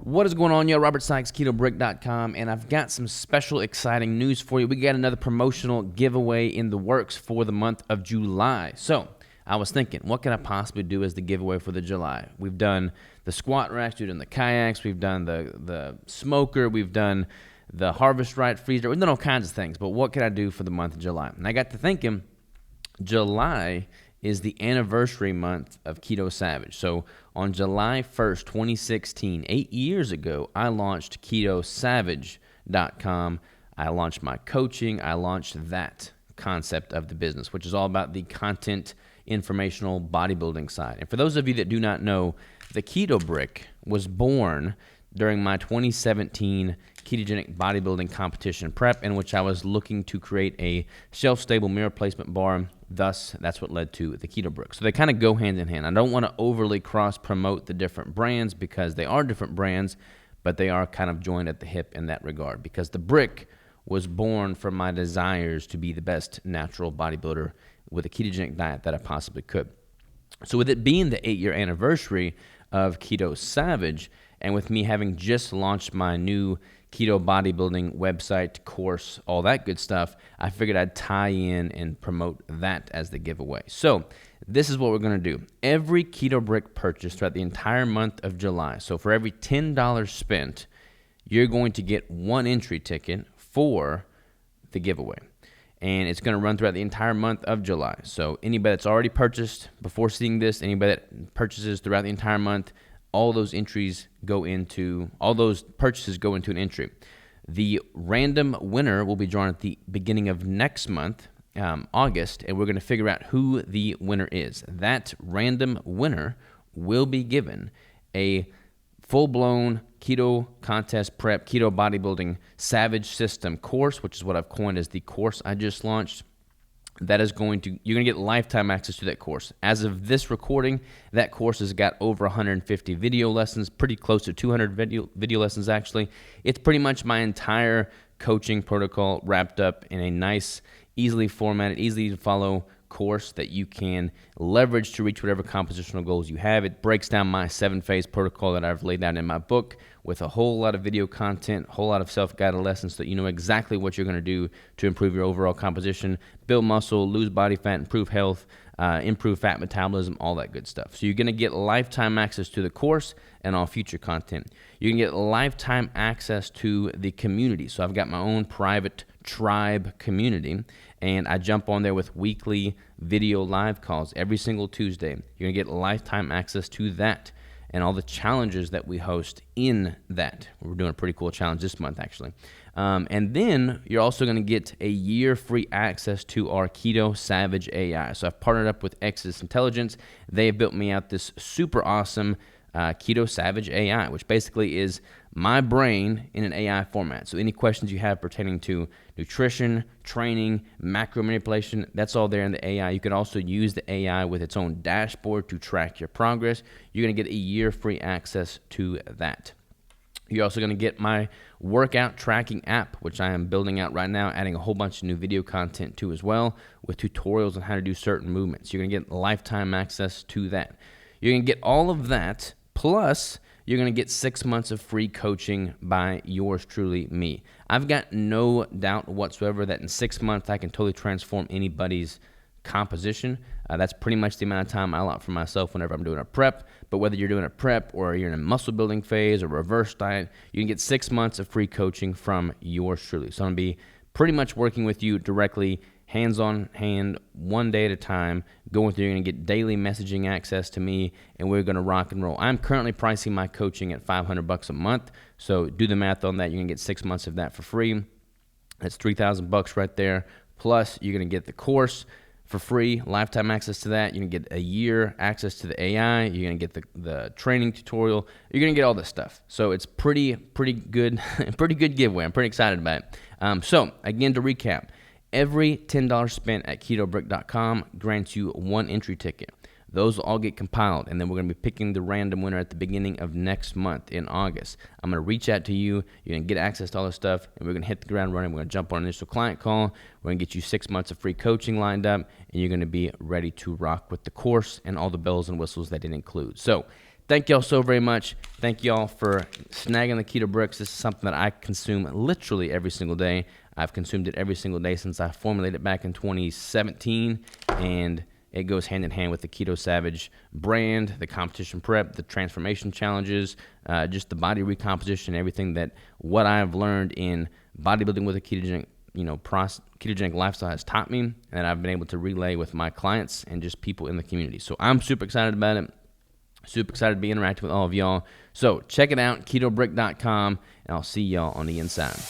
What is going on, y'all? Robert Sykes, KetoBrick.com, and I've got some special, exciting news for you. We got another promotional giveaway in the works for the month of July. So I was thinking, what can I possibly do as the giveaway for the July? We've done the squat racks, we've done the kayaks, we've done the smoker, we've done the Harvest Right freezer. We've done all kinds of things, but what can I do for the month of July? And I got to thinking, July is the anniversary month of Keto Savage. So on July 1st, 2016, 8 years ago, I launched KetoSavage.com. I launched my coaching. I launched that concept of the business, which is all about the content, informational bodybuilding side. And for those of you that do not know, the Keto Brick was born during my 2017 ketogenic bodybuilding competition prep, in which I was looking to create a shelf-stable meal replacement bar. Thus, that's what led to the Keto Brick. So they kind of go hand in hand. I don't want to overly cross-promote the different brands because they are different brands, but they are kind of joined at the hip in that regard, because the Brick was born from my desires to be the best natural bodybuilder with a ketogenic diet that I possibly could. So with it being the 8-year anniversary of Keto Savage, and with me having just launched my new keto bodybuilding website, course, all that good stuff, I figured I'd tie in and promote that as the giveaway. So this is what we're going to do. Every Keto Brick purchase throughout the entire month of July, so for every $10 spent, you're going to get one entry ticket for the giveaway. And it's going to run throughout the entire month of July. So anybody that's already purchased before seeing this, anybody that purchases throughout the entire month, all those purchases go into an entry. The random winner will be drawn at the beginning of next month, August, and we're going to figure out who the winner is. That random winner will be given a full-blown keto contest prep, keto bodybuilding Savage System course, which is what I've coined as the course I just launched. You're going to get lifetime access to that course. As of this recording, that course has got over 150 video lessons, pretty close to 200 video lessons actually. It's pretty much my entire coaching protocol wrapped up in a nice, easily formatted, easy to follow course that you can leverage to reach whatever compositional goals you have. It breaks down my 7-phase protocol that I've laid out in my book with a whole lot of video content, a whole lot of self-guided lessons so that you know exactly what you're going to do to improve your overall composition, build muscle, lose body fat, improve health, improve fat metabolism, all that good stuff. So you're going to get lifetime access to the course and all future content. You can get lifetime access to the community. So I've got my own private tribe community, and I jump on there with weekly video live calls every single Tuesday. You're going to get lifetime access to that and all the challenges that we host in that. We're doing a pretty cool challenge this month, actually. And then you're also going to get a year free access to our Keto Savage AI. So I've partnered up with Exodus Intelligence. They have built me out this super awesome Keto Savage AI, which basically is my brain in an AI format. So any questions you have pertaining to nutrition, training, macro manipulation, that's all there in the AI. You can also use the AI with its own dashboard to track your progress. You're going to get a year free access to that. You're also going to get my workout tracking app, which I am building out right now, adding a whole bunch of new video content to as well, with tutorials on how to do certain movements. You're going to get lifetime access to that. You're going to get all of that, plus you're going to get 6 months of free coaching by yours truly, me. I've got no doubt whatsoever that in 6 months I can totally transform anybody's composition. That's pretty much the amount of time I allot for myself whenever I'm doing a prep. But whether you're doing a prep or you're in a muscle building phase or reverse diet, you can get 6 months of free coaching from yours truly. So I'm going to be pretty much working with you directly, hands on hand, one day at a time, going through. You're going to get daily messaging access to me, and we're going to rock and roll. I'm currently pricing my coaching at $500 a month, so do the math on that. You're going to get 6 months of that for free. That's $3,000 right there. Plus, you're going to get the course for free, lifetime access to that. You're going to get a year access to the AI. You're going to get the training tutorial. You're going to get all this stuff. So it's pretty good, pretty good giveaway. I'm pretty excited about it. So again, to recap, every $10 spent at KetoBrick.com grants you one entry ticket. Those will all get compiled, and then we're going to be picking the random winner at the beginning of next month in August. I'm going to reach out to you. You're going to get access to all this stuff, and we're going to hit the ground running. We're going to jump on an initial client call. We're going to get you 6 months of free coaching lined up, and you're going to be ready to rock with the course and all the bells and whistles that it includes. So thank y'all so very much. Thank y'all for snagging the Keto Bricks. This is something that I consume literally every single day. I've consumed it every single day since I formulated it back in 2017, and it goes hand in hand with the Keto Savage brand, the competition prep, the transformation challenges, just the body recomposition, everything that what I've learned in bodybuilding with a ketogenic, ketogenic lifestyle has taught me, and that I've been able to relay with my clients and just people in the community. So I'm super excited about it. Super excited to be interacting with all of y'all. So check it out, ketobrick.com, and I'll see y'all on the inside.